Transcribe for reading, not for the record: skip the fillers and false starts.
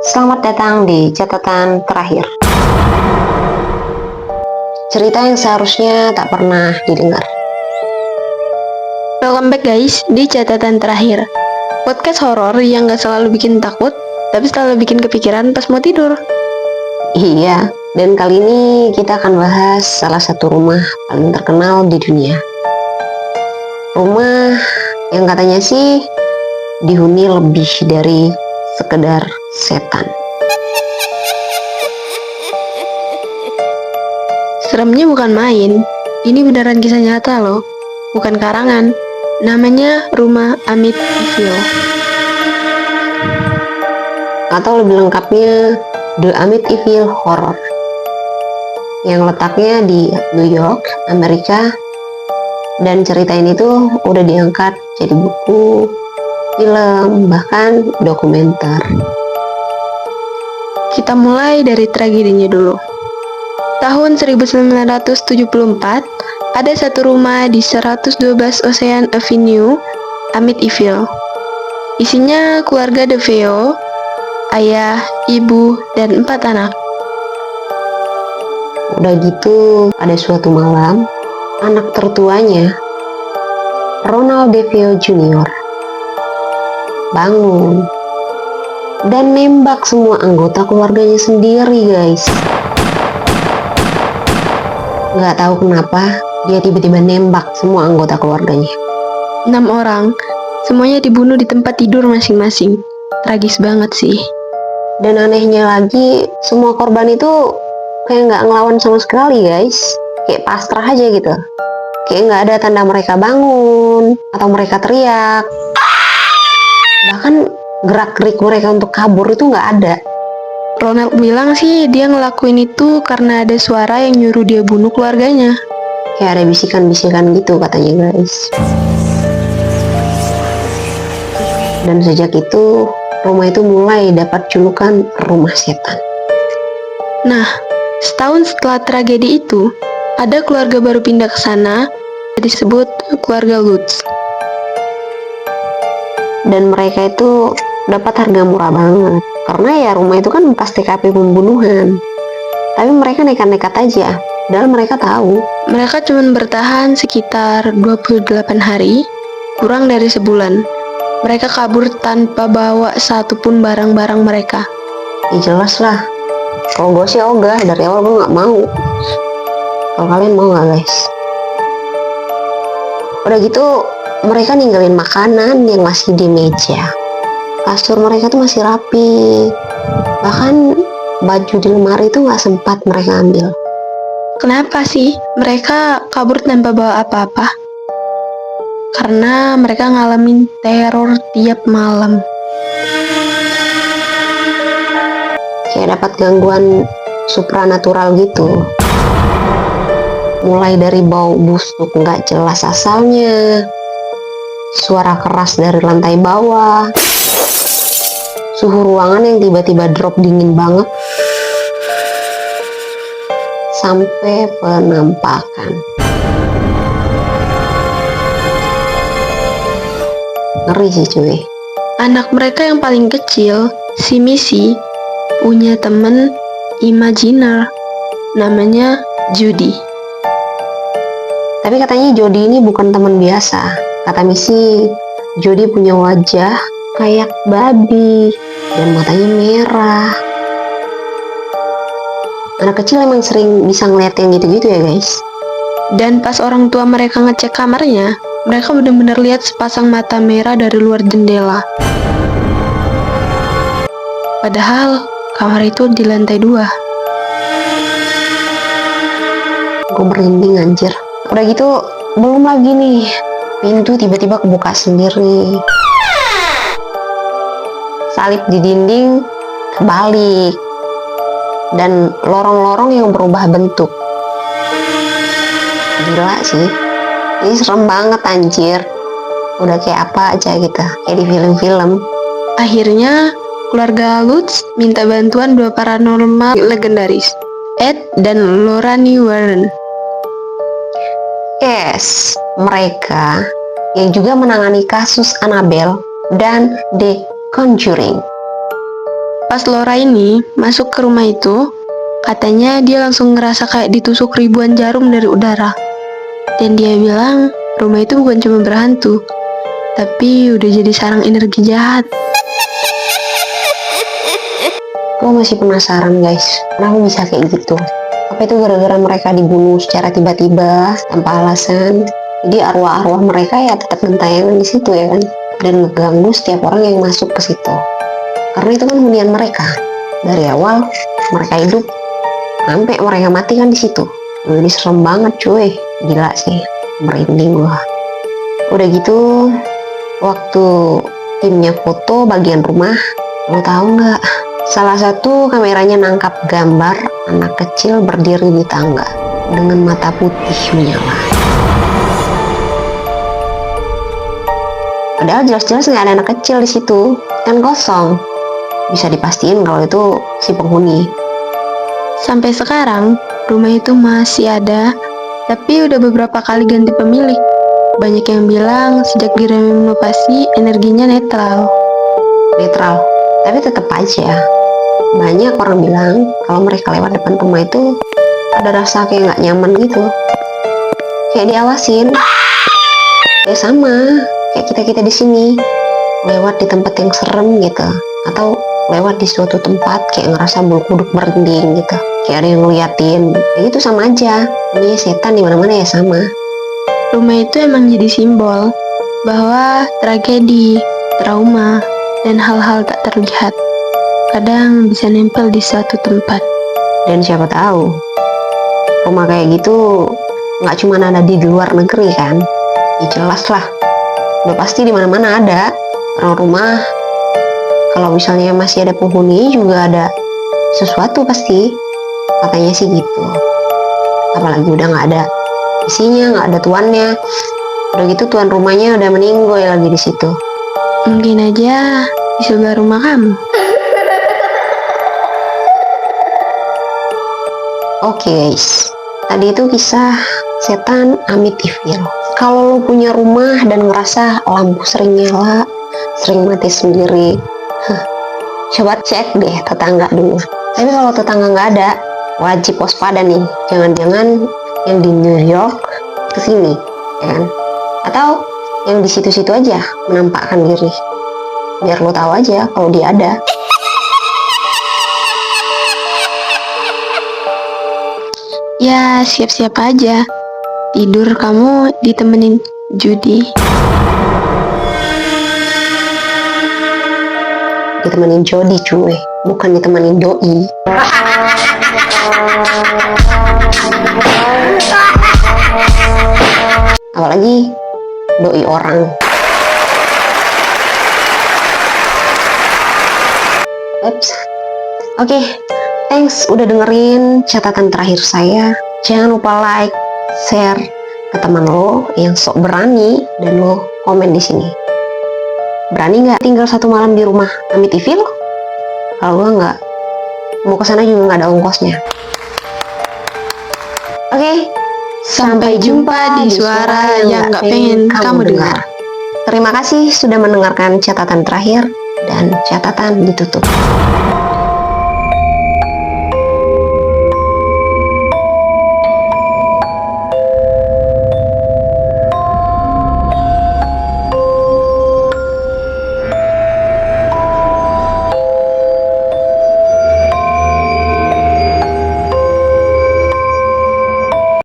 Selamat datang di catatan terakhir. Cerita yang seharusnya tak pernah didengar. Welcome back guys di catatan terakhir. Podcast horor yang gak selalu bikin takut, tapi selalu bikin kepikiran pas mau tidur. Iya, dan kali ini kita akan bahas salah satu rumah paling terkenal di dunia. Rumah yang katanya sih dihuni lebih dari sekedar setan. Seremnya bukan main, ini beneran kisah nyata loh, bukan karangan. Namanya Rumah Amit Evil. Atau lebih lengkapnya The Amit Evil Horror, yang letaknya di New York, Amerika. Dan cerita ini tuh udah diangkat jadi buku, film, bahkan dokumenter. Kita mulai dari tragedinya dulu. Tahun 1974, ada satu rumah di 112 Ocean Avenue, Amit Evil. Isinya keluarga DeVeo, ayah, ibu, dan 4 anak. Udah gitu, ada suatu malam, anak tertuanya, Ronald DeVeo Jr., bangun dan nembak semua anggota keluarganya sendiri, guys. Nggak tahu kenapa dia tiba-tiba nembak semua anggota keluarganya. 6 orang, semuanya dibunuh di tempat tidur masing-masing. Tragis banget sih. Dan anehnya lagi, semua korban itu kayak nggak ngelawan sama sekali, guys. Kayak pasrah aja gitu. Kayak nggak ada tanda mereka bangun atau mereka teriak. Bahkan gerak-gerik mereka untuk kabur itu nggak ada. Ronald bilang sih dia ngelakuin itu karena ada suara yang nyuruh dia bunuh keluarganya. Kayak ada bisikan-bisikan gitu katanya, guys. Dan sejak itu, rumah itu mulai dapat julukan rumah setan. Nah, setahun setelah tragedi itu, ada keluarga baru pindah ke sana, disebut keluarga Lutz. Dan mereka itu dapat harga murah banget. Karena ya rumah itu kan bekas TKP pembunuhan. Tapi mereka nekat-nekat aja. Dan mereka tahu. Mereka cuma bertahan sekitar 28 hari, kurang dari sebulan. Mereka kabur tanpa bawa satupun barang-barang mereka. Ya jelas lah. Kalau gue sih ogah, dari awal gue gak mau. Kalau kalian mau gak, guys? Udah gitu, mereka ninggalin makanan yang masih di meja. Kasur mereka tuh masih rapi. Bahkan baju di lemari itu gak sempat mereka ambil. Kenapa sih mereka kabur tanpa bawa apa-apa? Karena mereka ngalamin teror tiap malam. Kayak dapat gangguan supranatural gitu. Mulai dari bau busuk gak jelas asalnya, suara keras dari lantai bawah, suhu ruangan yang tiba-tiba drop dingin banget, sampai penampakan. Ngeri sih cuy. Anak mereka yang paling kecil, si Missy, punya temen imajiner namanya Judy. Tapi katanya Jody ini bukan teman biasa. Kata Missy, Jody punya wajah kayak babi dan matanya merah. Anak kecil emang sering bisa ngeliat yang gitu-gitu ya, guys. Dan pas orang tua mereka ngecek kamarnya, mereka benar-benar lihat sepasang mata merah dari luar jendela. Padahal kamar itu di lantai 2. Gue merinding anjir. Udah gitu, belum lagi nih, pintu tiba-tiba kebuka sendiri. Salib di dinding kebalik. Dan lorong-lorong yang berubah bentuk. Gila sih. Ini serem banget anjir. Udah kayak apa aja gitu, kayak di film-film. Akhirnya, keluarga Lutz minta bantuan 2 paranormal legendaris, Ed dan Lorraine Warren. Yes, mereka yang juga menangani kasus Annabelle dan The Conjuring. Pas Laura ini masuk ke rumah itu, katanya dia langsung ngerasa kayak ditusuk ribuan jarum dari udara. Dan dia bilang rumah itu bukan cuma berhantu, tapi udah jadi sarang energi jahat. Gue masih penasaran guys, kenapa bisa kayak gitu? Apa itu gara-gara mereka dibunuh secara tiba-tiba tanpa alasan? Jadi arwah-arwah mereka ya tetap gentayangan di situ ya kan, dan ngeganggu setiap orang yang masuk ke situ. Karena itu kan hunian mereka. Dari awal mereka hidup sampai mereka mati kan di situ. Jadi serem banget cuy, gila sih, merinding gua. Udah gitu, waktu timnya foto bagian rumah, lo tahu nggak? Salah satu kameranya nangkap gambar anak kecil berdiri di tangga dengan mata putih menyala. Padahal jelas-jelas nggak ada anak kecil di situ, kan kosong. Bisa dipastiin kalau itu si penghuni. Sampai sekarang, rumah itu masih ada, tapi udah beberapa kali ganti pemilik. Banyak yang bilang sejak direnovasi energinya netral. Netral, tapi tetap aja banyak orang bilang kalau mereka lewat depan rumah itu ada rasa kayak nggak nyaman gitu, kayak diawasin. Kayak sama kayak kita di sini lewat di tempat yang serem gitu, atau lewat di suatu tempat kayak ngerasa bulu kuduk merinding gitu, kayak ada yang ngeliatin. Ya gitu sama aja, namanya setan di mana-mana ya sama. Rumah itu emang jadi simbol bahwa tragedi, trauma, dan hal-hal tak terlihat kadang bisa nempel di suatu tempat. Dan siapa tahu rumah kayak gitu nggak cuma ada di luar negeri kan? Ya jelas lah, udah pasti di mana-mana ada orang rumah. Kalau misalnya masih ada penghuni juga ada sesuatu pasti, katanya sih gitu. Apalagi udah nggak ada isinya, nggak ada tuannya. Udah gitu tuan rumahnya udah meninggoy lagi di situ. Mungkin aja di sebelah rumah kamu. Oke guys, tadi itu kisah setan Amityville. Kalau lo punya rumah dan ngerasa lampu sering nyala, sering mati sendiri, coba cek deh tetangga dulu. Tapi kalau tetangga nggak ada, wajib waspada nih. Jangan-jangan yang di New York kesini, ya kan? Atau yang di situ-situ aja menampakkan diri. Biar lo tahu aja kalau dia ada. Ya, siap-siap aja. Tidur kamu ditemenin Judy. Ditemenin Jody cuy, bukan ditemenin doi. Apalagi doi orang. Oops. Oke, thanks udah dengerin catatan terakhir saya. Jangan lupa like, share ke teman lo yang sok berani, dan lo komen di sini. Berani nggak tinggal satu malam di rumah Amityville? Kalau gue nggak, mau kesana juga nggak ada ongkosnya. Oke, Sampai jumpa di suara yang nggak pengen kamu dengar. Terima kasih sudah mendengarkan catatan terakhir, dan catatan ditutup.